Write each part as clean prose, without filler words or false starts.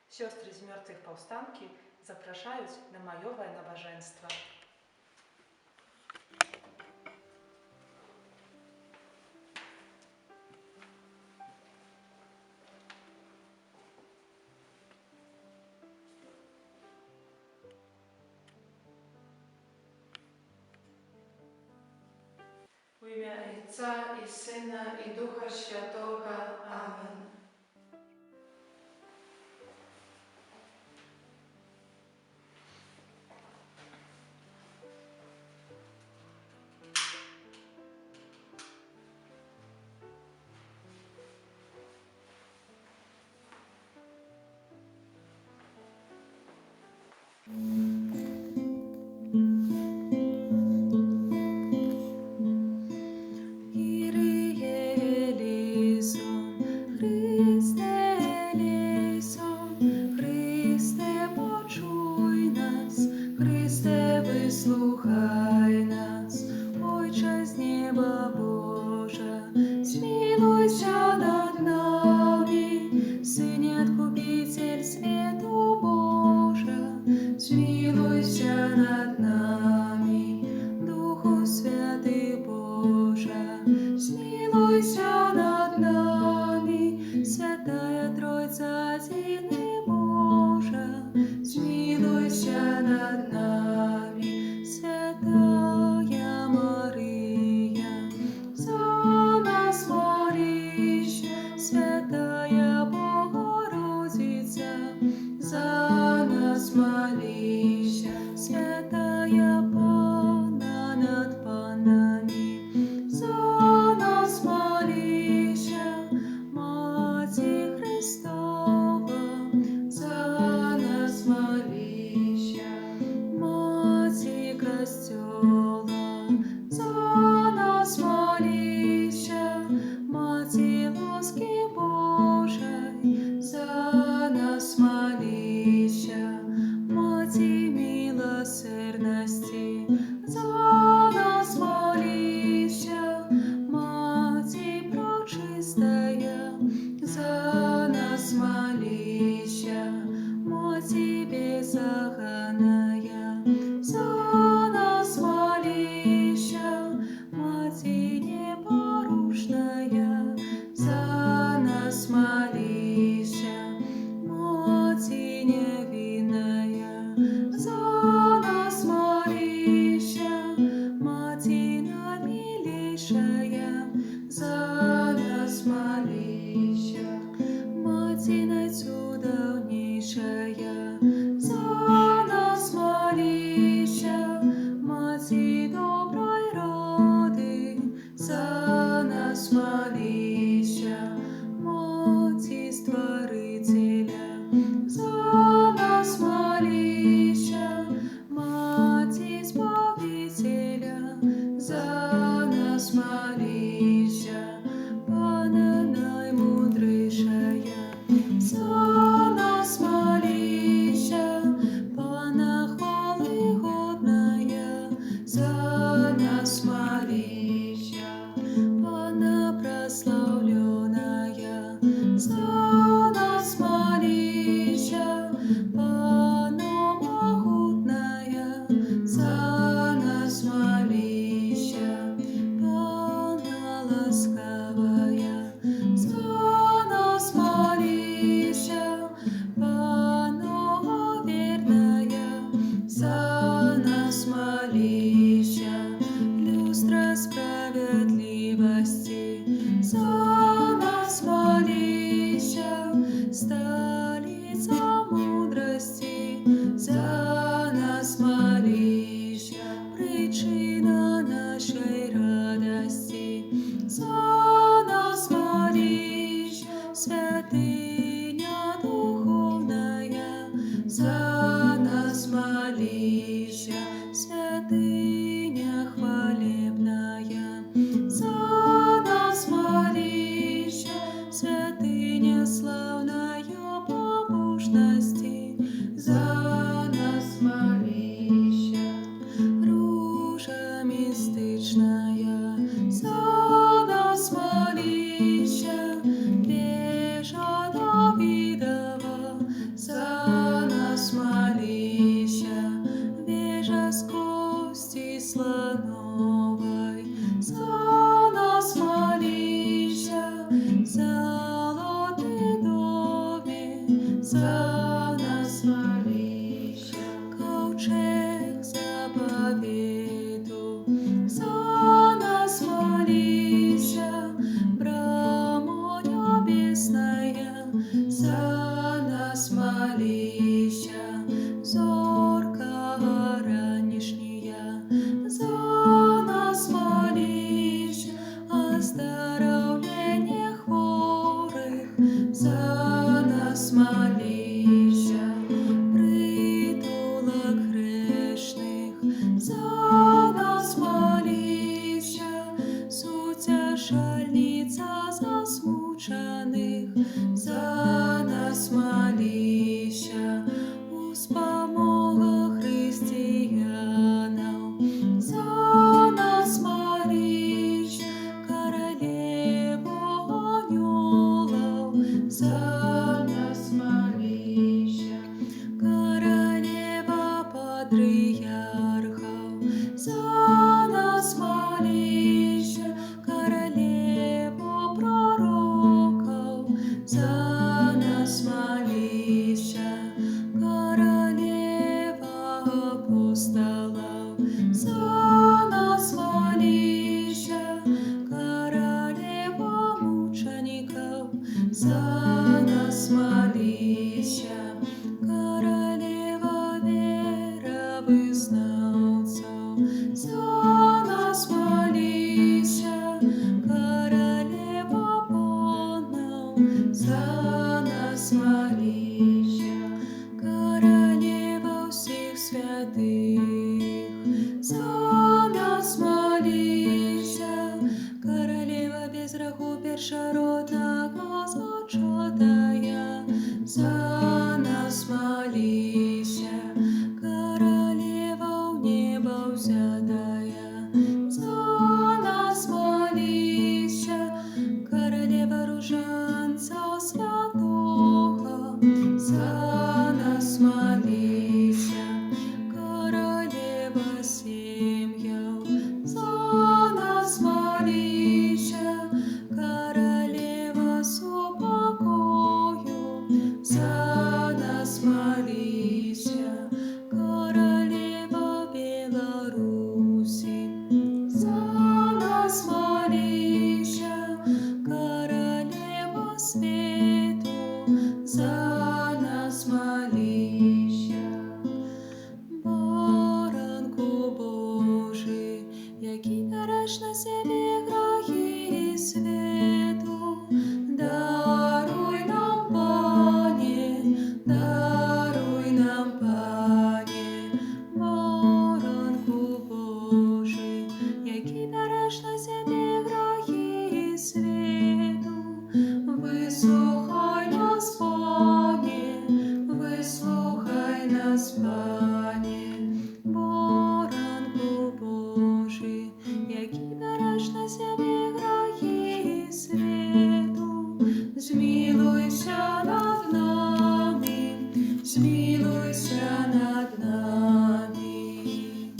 Siostry z mертвых powstanki запрашаюць на маёвае набажэнства. W imię Ojca i Syna i Ducha Świętego. Amen. Kyrie за нас молися, у спомогах християнов, за нас молись, королеву ангелов, за нас молися, королева патриархов, за нас молися, королеву пророков, за нас молися, королева апостолов, за нас молися, королева мучеников, за нас молися, королева веровызнавцев, за нас молися, королева понов, за нас молися, королева всех святых, за нас молися, королева без греху першородного зачатая, за нас молися, королева в небо взятая, за нас молися, королева ружанца святого, за нас молися, королева семьев, за нас молися, королева с упокою, за нас молися, королева Беларуси, за нас молися, королева свету, за нас молися. Баранку Божий, який береш на себе грехи світу, даруй нам, Пане, даруй нам, Пане, баранку Божий, який береш на себе грехи світу, вислухай нас, Пане, вислухай нас, Пане, баранку Божий, який береш на себе грехи світу, змилуйся над нами, змилуйся над нами.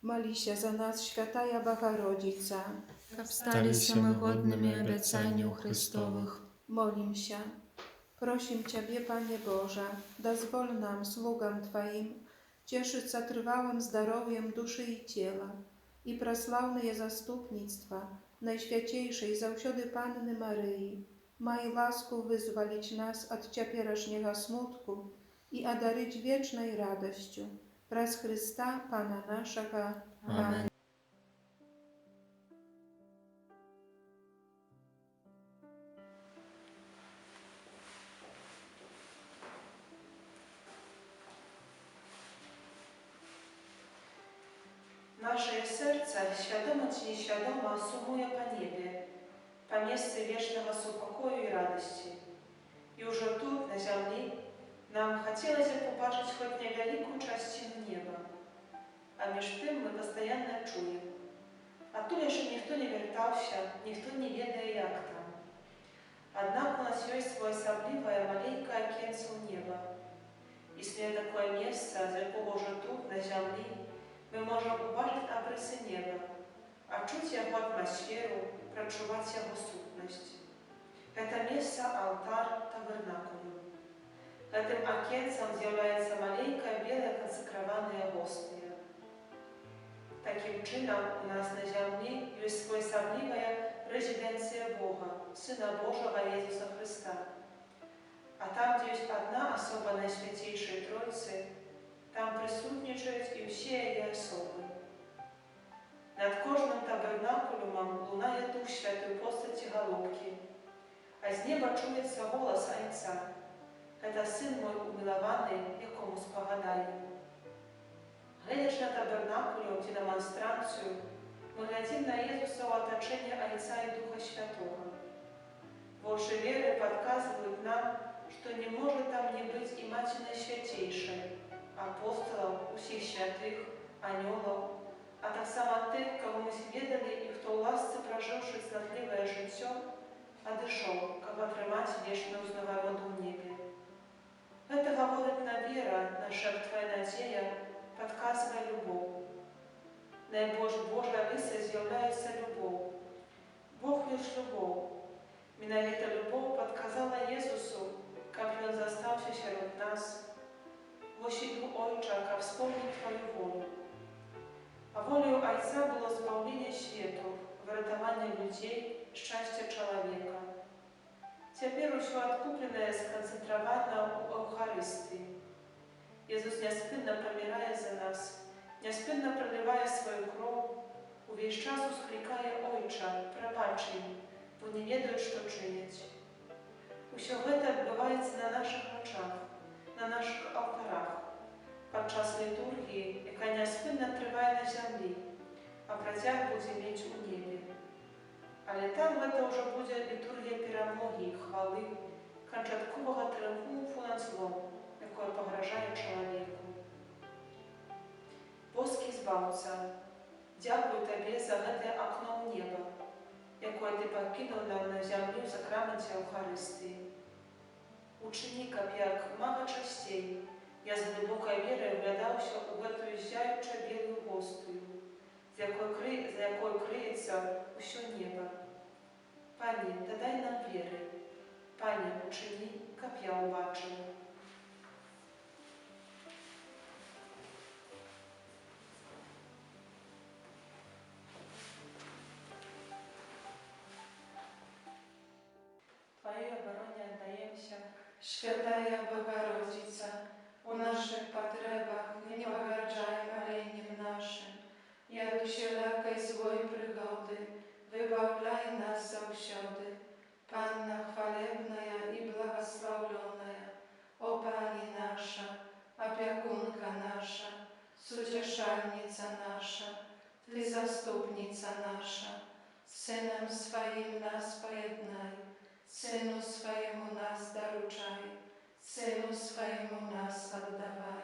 Молися за нас, Świętая Bogorodica. Как стались мы годными обещаний Христовых. Molim się. Prosim Ciebie, Panie Boże, dozwól nam, sługom Twoim, cieszyć się trwałym zdrowiem duszy i ciała i prosławne zastupnictwa Najświętejszej zawsiody Panny Maryi. Maj łasku wyzwolić nas od cieperaźniego smutku i одарить wiecznej radością. Przez Chrysta, Pana naszego. Amen. Nasze serce, świadome czy nieświadome, sumuje po niebie, po miejscu wiecznego spokoju i radości. I już tu, na ziemi, nam chciałoby popatrzeć choć niewielką częścią nieba. A między tym my poстоянно czujemy. A tu jeszcze nikt nie wiertał się, nikt nie wie, jak tam. Однако у нас есть свое особливое маленькое окенце неба. Istnieje такое место, z jakiego уже тут, на земле, my możemy uważać obrysy nieba, a czuć jego atmosferę, przeczuwać jego sutność. To miejsce altar tabernakulum. Tym окенцем zjawiaється маленькая белая консекрованная гостья. Таким чином, у нас на земле есть своя особливая резиденция Бога, Сына Божьего Иисуса Христа. А там, где есть одна особа Найсвятейшей Троицы, там присутничают и все ее особы. Над каждым табернакулумом лунает Дух Святой постати голубки, а с неба чуется голос Отца. Это Сын мой умилованный, якому спогадаю. Глядячи на табернакулум и демонстрацию, мы глядим на Иисуса в оточении Отца и Духа Святого. подсказывают нам, что не может там не быть и Матери Найсвятейшей, апостолов, усіх святых, анёлов, а так само тых, кого мы сведали и кто в ласце, проживши цнотливое життя, одышал, как отрымать вечную узнаваемую в небе. Это говорит на вера, наша твоя надея, подказывая любовь. Найбольш Божа риса з'являється любов. Бог есть любов. Менавіта любов подказала Єсусу, как Он застався сярод нас. Вось іду, Ойча, как вспомнить Твою волю. А волею Отца было збавление свету, врятование людей, счастье человека. Теперь все откупленное сконцентровано у Евхаристии. Иисус неспинно помирая за нас, неспинно проливая свою кров, увесь час ускликає Ойча, пробач їм, бо не ведають, що чинять. Усьо гэта відбувається на наших очах, на наших алтарах, падчас літургії, яка неспинно триває на землі, а протяг буде мець у небі. Але там гэта вже буде літургія перемоги, хвали, канчаткового тріумфу над злом, якое погрожає чоловіку. Боский збавца, дякую Табе за гэтае акно ў неба, якое Ты пакінуў нам на зямлю в сакраменце Евхарыстыі. Учыні, каб як мага часцей я з глыбокай верай углядаўся ў гэтую зяюча белую гостую, за якой крыецца ўсё неба. Пане, дадай нам веры. Пане, учыні, каб я ўбачыла. Твоей обороне отдаемся. Świętая Bogorodzica, u naszych potrzebach nie pogardzaj maleniem naszym. Jak wszelakej złej przygody, wybawlaj nas zawsiody. Panna chwalebna i błogosławiona, o Pani nasza, opiekunka nasza, sucieszalnica nasza, Ty zastupnica nasza, Synem swoim nas pojednaj. Synu swojemu nas daruczaj, Synu swojemu nas oddawaj.